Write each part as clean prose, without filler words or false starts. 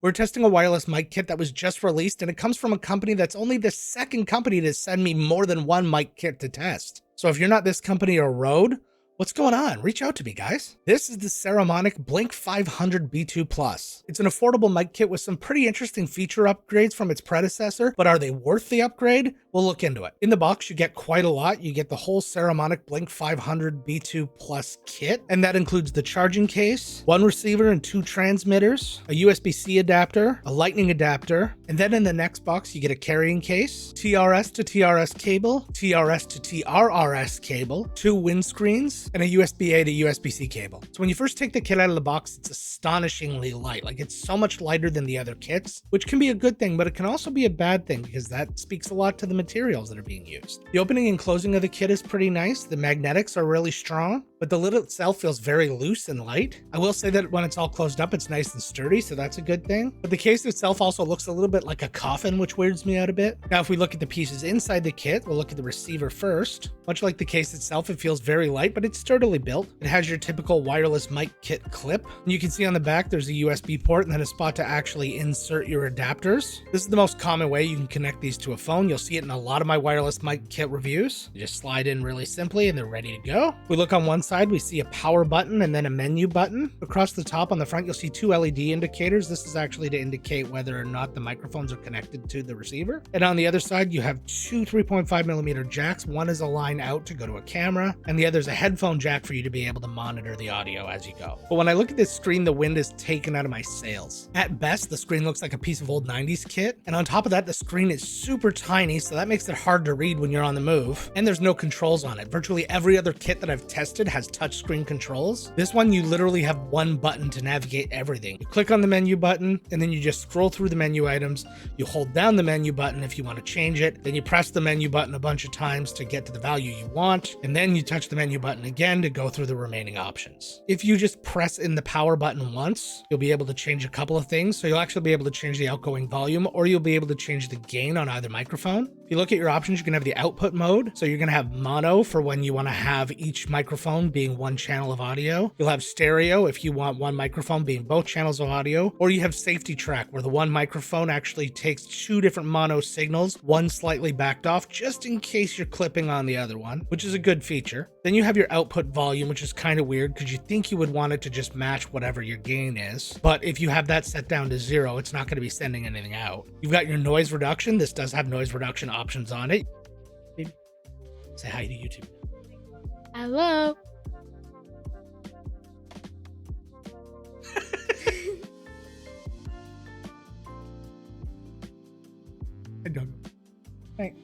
We're testing a wireless mic kit that was just released, and it comes from a company that's only the second company to send me more than one mic kit to test. So if you're not this company or Rode, what's going on? Reach out to me, guys. This is the Saramonic Blink500 B2 It's an affordable mic kit with some pretty interesting feature upgrades from its predecessor, but are they worth the upgrade? We'll look into it. In the box, you get quite a lot. You get the whole Saramonic Blink500 B2 kit, and that includes the charging case, one receiver and two transmitters, a USB-C adapter, a lightning adapter, and then in the next box, you get a carrying case, TRS to TRS cable, TRS to TRRS cable, two windscreens, and a USB-A to USB-C cable. So when you first take the kit out of the box, it's astonishingly light. Like, it's so much lighter than the other kits, which can be a good thing, but it can also be a bad thing because that speaks a lot to the materials that are being used. The opening and closing of the kit is pretty nice. The magnetics are really strong, but the lid itself feels very loose and light. I will say that when it's all closed up, it's nice and sturdy, so that's a good thing. But the case itself also looks a little bit like a coffin, which weirds me out a bit. Now, if we look at the pieces inside the kit, we'll look at the receiver first. Much like the case itself, it feels very light, but it's sturdily built. It has your typical wireless mic kit clip. And you can see on the back, there's a USB port and then a spot to actually insert your adapters. This is the most common way you can connect these to a phone. You'll see it in a lot of my wireless mic kit reviews. You just slide in really simply and they're ready to go. If we look on one side, we see a power button and then a menu button. Across the top on the front, you'll see two LED indicators. This is actually to indicate whether or not the microphones are connected to the receiver. And on the other side, you have two 3.5mm jacks. One is a line out to go to a camera, and the other is a headphone jack for you to be able to monitor the audio as you go. But when I look at this screen, the wind is taken out of my sails. At best, the screen looks like a piece of old 90s kit. And on top of that, the screen is super tiny, so that makes it hard to read when you're on the move. And there's no controls on it. Virtually every other kit that I've tested has touchscreen controls. This one, you literally have one button to navigate everything. You click on the menu button, and then you just scroll through the menu items. You hold down the menu button if you want to change it. Then you press the menu button a bunch of times to get to the value you want. And then you touch the menu button again to go through the remaining options. If you just press in the power button once, you'll be able to change a couple of things. So you'll actually be able to change the outgoing volume, or you'll be able to change the gain on either microphone. If you look at your options, you can have the output mode. So you're going to have mono for when you want to have each microphone being one channel of audio. You'll have stereo if you want one microphone being both channels of audio, or you have safety track where the one microphone actually takes two different mono signals, one slightly backed off just in case you're clipping on the other one, which is a good feature. Then you have your output volume, which is kind of weird because you think you would want it to just match whatever your gain is. But if you have that set down to 0, it's not going to be sending anything out. You've got your noise reduction. This does have noise reduction options on it. Say hi to YouTube. Hello. I don't know. Thanks.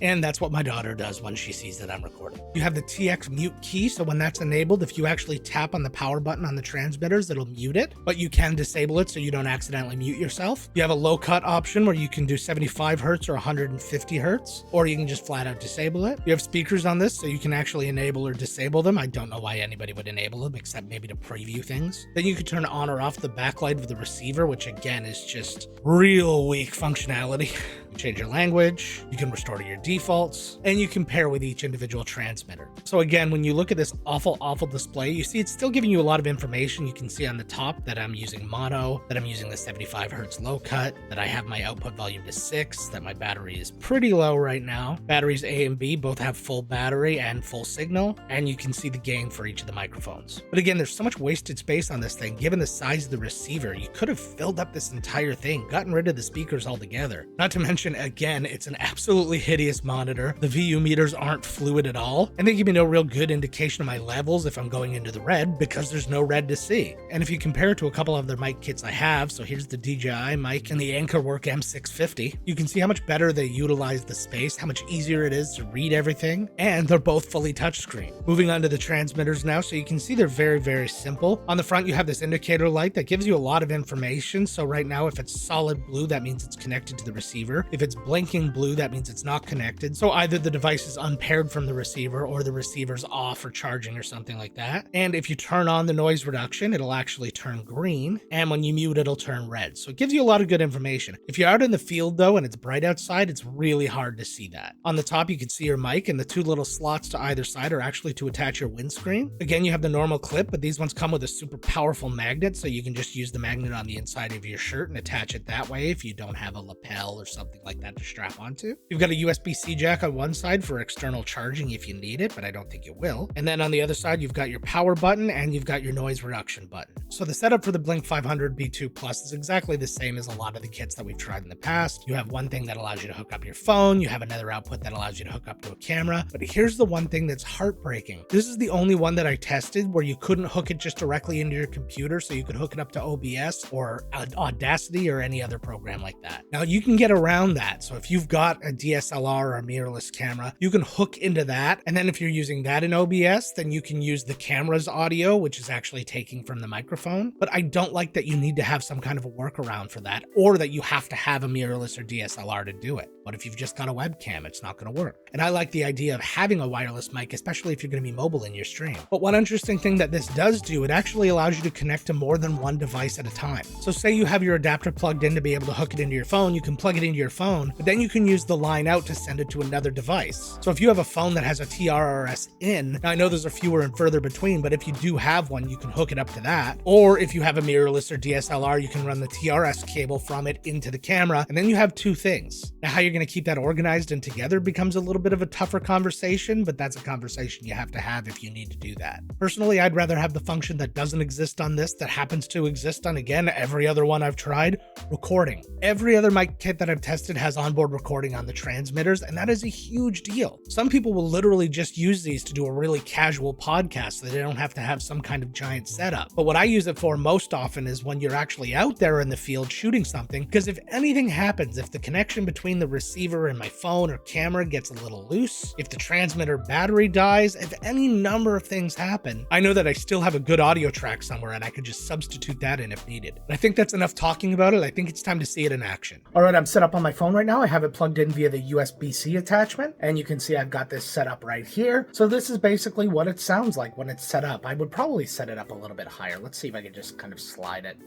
And that's what my daughter does when she sees that I'm recording. You have the TX mute key, so when that's enabled, if you actually tap on the power button on the transmitters, it'll mute it, but you can disable it so you don't accidentally mute yourself. You have a low cut option where you can do 75 hertz or 150 hertz, or you can just flat out disable it. You have speakers on this, so you can actually enable or disable them. I don't know why anybody would enable them, except maybe to preview things. Then you can turn on or off the backlight of the receiver, which again is just real weak functionality. You change your language, you can restore to your defaults, and you can pair with each individual transmitter. So again, when you look at this awful display, you see it's still giving you a lot of information. You can see on the top that I'm using mono, that I'm using the 75 hertz low cut, that I have my output volume to 6, that my battery is pretty low right now. Batteries A and B both have full battery and full signal, and you can see the gain for each of the microphones. But again, there's so much wasted space on this thing. Given the size of the receiver, you could have filled up this entire thing, gotten rid of the speakers altogether. Not to mention, again, it's an absolutely hideous monitor. The VU meters aren't fluid at all, and they give me no real good indication of my levels if I'm going into the red because there's no red to see. And if you compare it to a couple of other mic kits I have, so here's the DJI mic and the Anchorwork M650, you can see how much better they utilize the space, how much easier it is to read everything, and they're both fully touchscreen. Moving on to the transmitters now, so you can see they're very simple. On the front, you have this indicator light that gives you a lot of information. So right now, if it's solid blue, that means it's connected to the receiver. If it's blinking blue, that means it's not connected. So either the device is unpaired from the receiver or the receiver's off or charging or something like that. And if you turn on the noise reduction, it'll actually turn green. And when you mute, it'll turn red. So it gives you a lot of good information. If you're out in the field though, and it's bright outside, it's really hard to see that. On the top, you can see your mic, and the two little slots to either side are actually to attach your windscreen. Again, you have the normal clip, but these ones come with a super powerful magnet, so you can just use the magnet on the inside of your shirt and attach it that way if you don't have a lapel or something like that to strap onto. You've got a USB-C jack on one side for external charging if you need it, but I don't think you will. And then on the other side, you've got your power button and you've got your noise reduction button. So the setup for the Blink500 B2 Plus is exactly the same as a lot of the kits that we've tried in the past. You have one thing that allows you to hook up your phone, you have another output that allows you to hook up to a camera, but here's the one thing that's heartbreaking. This is the only one that I tested where you couldn't hook it just directly into your computer, so you could hook it up to OBS or Audacity or any other program like that. Now you can get around that. So if you've got a DSLR or a mirrorless camera, you can hook into that. And then if you're using that in OBS, then you can use the camera's audio, which is actually taking from the microphone. But I don't like that you need to have some kind of a workaround for that, or that you have to have a mirrorless or DSLR to do it. But if you've just got a webcam, it's not going to work. And I like the idea of having a wireless mic, especially if you're going to be mobile in your stream. But one interesting thing that this does do, it actually allows you to connect to more than one device at a time. So say you have your adapter plugged in to be able to hook it into your phone, you can plug it into your phone, but then you can use the line out to send it to another device. So if you have a phone that has a TRRS in, now I know those are fewer and further between, but if you do have one, you can hook it up to that. Or if you have a mirrorless or DSLR, you can run the TRS cable from it into the camera, and then you have two things. Now how you're going to keep that organized and together becomes a little bit of a tougher conversation, but that's a conversation you have to have if you need to do that. Personally, I'd rather have the function that doesn't exist on this that happens to exist on, again, every other one I've tried, recording. Every other mic kit that I've tested has onboard recording on the transmitters, and that is a huge deal. Some people will literally just use these to do a really casual podcast so they don't have to have some kind of giant setup. But what I use it for most often is when you're actually out there in the field shooting something, because if anything happens, if the connection between the receiver and my phone or camera gets a little loose, if the transmitter battery dies, if any number of things happen, I know that I still have a good audio track somewhere and I could just substitute that in if needed. And I think that's enough talking about it. I think it's time to see it in action. All right, I'm set up on my phone right now. I have it plugged in via the USB-C attachment, and you can see I've got this set up right here. So this is basically what it sounds like when it's set up. I would probably set it up a little bit higher. Let's see if I can just kind of slide it.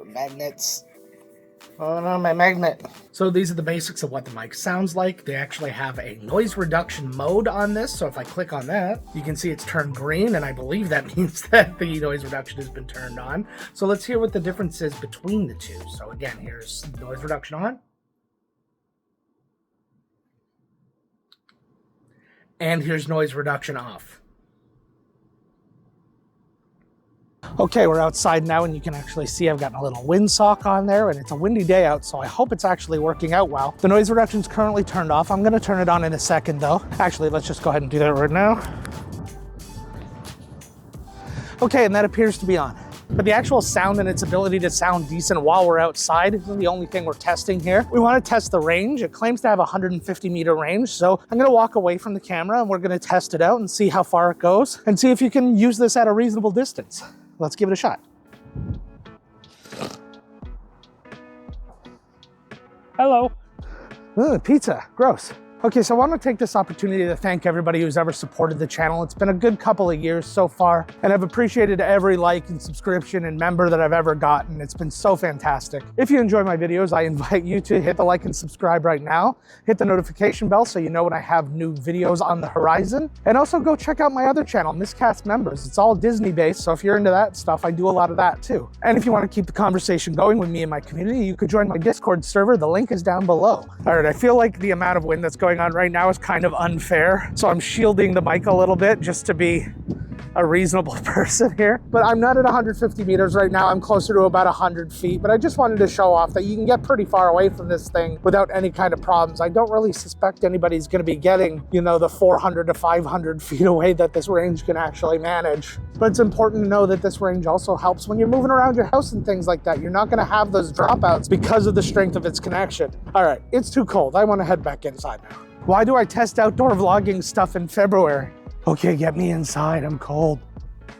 Magnets. Oh no, my magnet. So these are the basics of what the mic sounds like. They actually have a noise reduction mode on this. So if I click on that, you can see it's turned green, and I believe that means that the noise reduction has been turned on. So let's hear what the difference is between the two. So again, here's noise reduction on. And here's noise reduction off. Okay, we're outside now, and you can actually see I've got a little windsock on there, and it's a windy day out, so I hope it's actually working out well. The noise reduction is currently turned off. I'm gonna turn it on in a second though. Actually, let's just go ahead and do that right now. Okay, and that appears to be on. But the actual sound and its ability to sound decent while we're outside isn't the only thing we're testing here. We want to test the range. It claims to have a 150 meter range, so I'm going to walk away from the camera and we're going to test it out and see how far it goes and see if you can use this at a reasonable distance. Let's give it a shot. Hello. Ugh, pizza, gross. Okay, so I want to take this opportunity to thank everybody who's ever supported the channel. It's been a good couple of years so far, and I've appreciated every like and subscription and member that I've ever gotten. It's been so fantastic. If you enjoy my videos, I invite you to hit the like and subscribe right now. Hit the notification bell so you know when I have new videos on the horizon. And also go check out my other channel, Miscast Members. It's all Disney based, so if you're into that stuff, I do a lot of that too. And if you want to keep the conversation going with me and my community, you could join my Discord server. The link is down below. All right, I feel like the amount of wind that's going on right now is kind of unfair, so I'm shielding the mic a little bit just to be a reasonable person here. But I'm not at 150 meters right now. I'm closer to about 100 feet, but I just wanted to show off that you can get pretty far away from this thing without any kind of problems. I don't really suspect anybody's going to be getting, you know, the 400 to 500 feet away that this range can actually manage. But it's important to know that this range also helps when you're moving around your house and things like that. You're not going to have those dropouts because of the strength of its connection. All right, it's too cold. I want to head back inside now. Why do I test outdoor vlogging stuff in February? Okay, get me inside, I'm cold.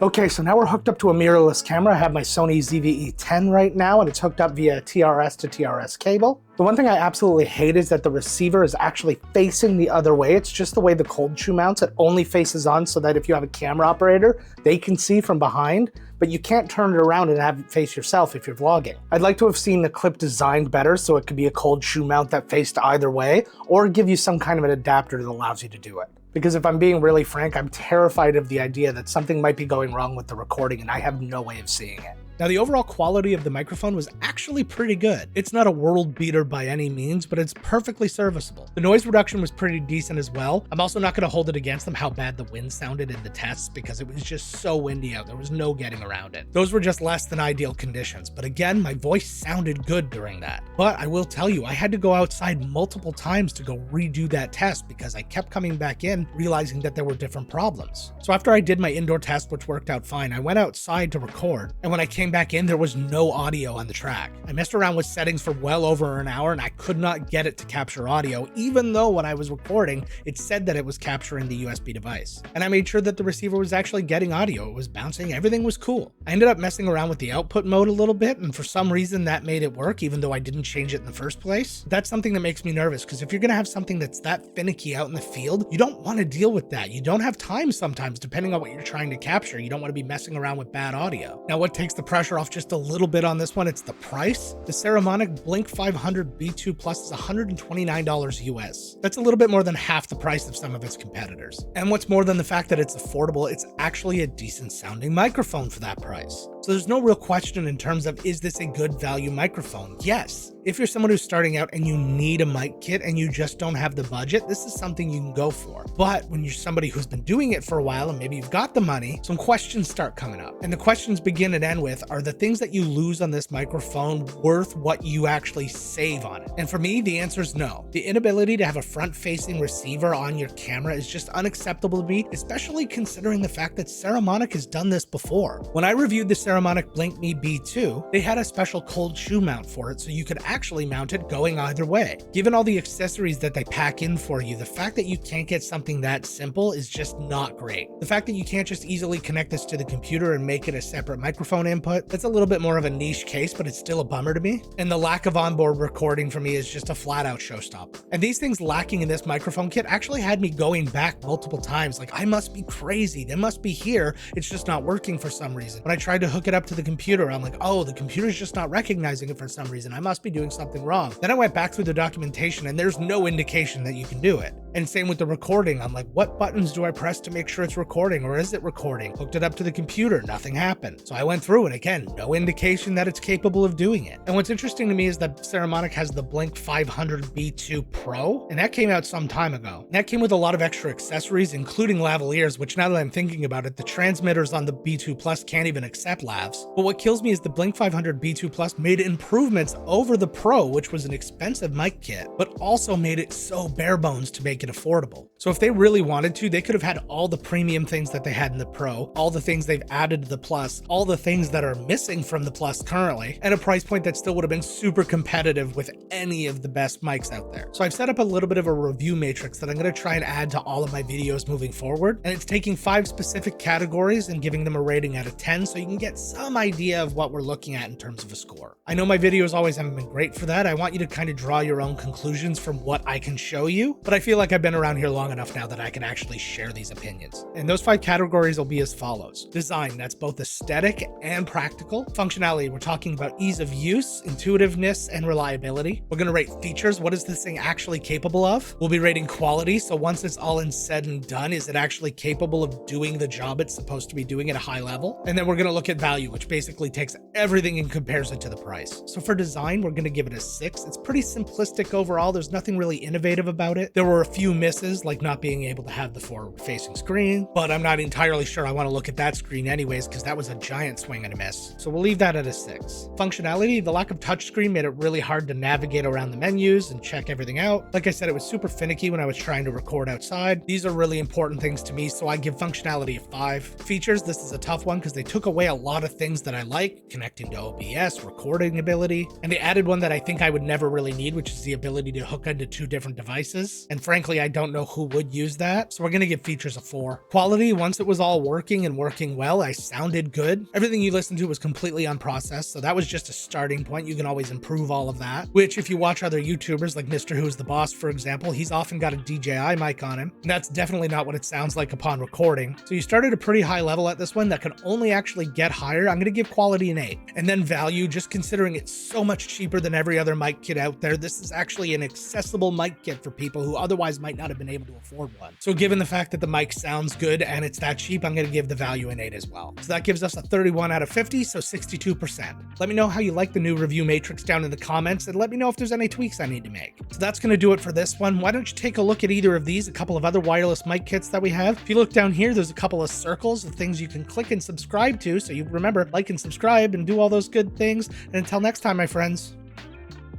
Okay, so now we're hooked up to a mirrorless camera. I have my Sony ZV-E10 right now, and it's hooked up via TRS to TRS cable. The one thing I absolutely hate is that the receiver is actually facing the other way. It's just the way the cold shoe mounts. It only faces on so that if you have a camera operator, they can see from behind, but you can't turn it around and have it face yourself if you're vlogging. I'd like to have seen the clip designed better so it could be a cold shoe mount that faced either way, or give you some kind of an adapter that allows you to do it. Because if I'm being really frank, I'm terrified of the idea that something might be going wrong with the recording and I have no way of seeing it. Now, the overall quality of the microphone was actually pretty good. It's not a world beater by any means, but it's perfectly serviceable. The noise reduction was pretty decent as well. I'm also not going to hold it against them how bad the wind sounded in the tests because it was just so windy out. There was no getting around it. Those were just less than ideal conditions. But again, my voice sounded good during that. But I will tell you, I had to go outside multiple times to go redo that test because I kept coming back in realizing that there were different problems. So after I did my indoor test, which worked out fine, I went outside to record. And when I came back in, there was no audio on the track. I messed around with settings for well over an hour and I could not get it to capture audio, even though when I was recording, it said that it was capturing the USB device. And I made sure that the receiver was actually getting audio. It was bouncing, everything was cool. I ended up messing around with the output mode a little bit, and for some reason that made it work, even though I didn't change it in the first place. That's something that makes me nervous, because if you're gonna have something that's that finicky out in the field, you don't want to deal with that. You don't have time sometimes, depending on what you're trying to capture. You don't want to be messing around with bad audio. Now, what takes the pressure off just a little bit on this one, it's the price. The Saramonic Blink500 B2 Plus is $129 US. That's a little bit more than half the price of some of its competitors. And what's more than the fact that it's affordable, it's actually a decent sounding microphone for that price. So there's no real question in terms of, is this a good value microphone? Yes. If you're someone who's starting out and you need a mic kit and you just don't have the budget, this is something you can go for. But when you're somebody who's been doing it for a while and maybe you've got the money, some questions start coming up. And the questions begin and end with, are the things that you lose on this microphone worth what you actually save on it? And for me, the answer is no. The inability to have a front-facing receiver on your camera is just unacceptable to me, especially considering the fact that Saramonic has done this before. When I reviewed the Saramonic Blink500 B2, they had a special cold shoe mount for it so you could actually mount it going either way. Given all the accessories that they pack in for you, the fact that you can't get something that simple is just not great. The fact that you can't just easily connect this to the computer and make it a separate microphone input, that's a little bit more of a niche case, but it's still a bummer to me. And the lack of onboard recording for me is just a flat out showstopper. And these things lacking in this microphone kit actually had me going back multiple times, like I must be crazy, they must be here, it's just not working for some reason. When I tried to hook it up to the computer, I'm like, oh, the computer's just not recognizing it for some reason, I must be doing something wrong. Then I went back through the documentation and there's no indication that you can do it. And same with the recording, I'm like, what buttons do I press to make sure it's recording, or is it recording? Hooked it up to the computer, nothing happened. So I went through it again, no indication that it's capable of doing it. And what's interesting to me is that Saramonic has the Blink500 B2 Pro, and that came out some time ago. And that came with a lot of extra accessories, including lavaliers, which now that I'm thinking about it, the transmitters on the B2 Plus can't even accept lavs. But what kills me is the Blink500 B2 Plus made improvements over the Pro, which was an expensive mic kit, but also made it so bare bones to make it affordable. So if they really wanted to, they could have had all the premium things that they had in the Pro, all the things they've added to the Plus, all the things that are missing from the Plus currently, and a price point that still would have been super competitive with any of the best mics out there. So I've set up a little bit of a review matrix that I'm going to try and add to all of my videos moving forward, and it's taking 5 specific categories and giving them a rating out of 10 so you can get some idea of what we're looking at in terms of a score. I know my videos always haven't been great for that. I want you to kind of draw your own conclusions from what I can show you, but I feel like I've been around here long enough now that I can actually share these opinions. And those 5 categories will be as follows. Design, that's both aesthetic and practical. Functionality, we're talking about ease of use, intuitiveness, and reliability. We're going to rate features. What is this thing actually capable of? We'll be rating quality. So once it's all said and done, is it actually capable of doing the job it's supposed to be doing at a high level? And then we're going to look at value, which basically takes everything and compares it to the price. So for design, we're going to give it a 6. It's pretty simplistic overall. There's nothing really innovative about it. There were a few misses, like not being able to have the forward-facing screen, but I'm not entirely sure I want to look at that screen anyways, because that was a giant swing and a miss. So we'll leave that at a 6. Functionality, the lack of touchscreen made it really hard to navigate around the menus and check everything out. Like I said, it was super finicky when I was trying to record outside. These are really important things to me, so I give functionality a 5. Features, this is a tough one because they took away a lot lot of things that I like, connecting to OBS, recording ability, and they added one that I think I would never really need, which is the ability to hook into 2 different devices. And frankly, I don't know who would use that, so we're gonna give features a 4. Quality, once it was all working and working well, I sounded good. Everything you listened to was completely unprocessed, so that was just a starting point. You can always improve all of that, which if you watch other YouTubers like Mr. Who's the Boss, for example, he's often got a DJI mic on him, and that's definitely not what it sounds like upon recording. So you started a pretty high level at this one that can only actually get higher. I'm gonna give quality an 8. And then value, just considering it's so much cheaper than every other mic kit out there, this is actually an accessible mic kit for people who otherwise might not have been able to afford one. So given the fact that the mic sounds good and it's that cheap, I'm gonna give the value an 8 as well. So that gives us a 31 out of 50, so 62%. Let me know how you like the new review matrix down in the comments, and let me know if there's any tweaks I need to make. So that's gonna do it for this one. Why don't you take a look at either of these, a couple of other wireless mic kits that we have. If you look down here, there's a couple of circles of things you can click and subscribe to, so you remember, like and subscribe and do all those good things. And until next time, my friends,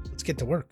let's get to work.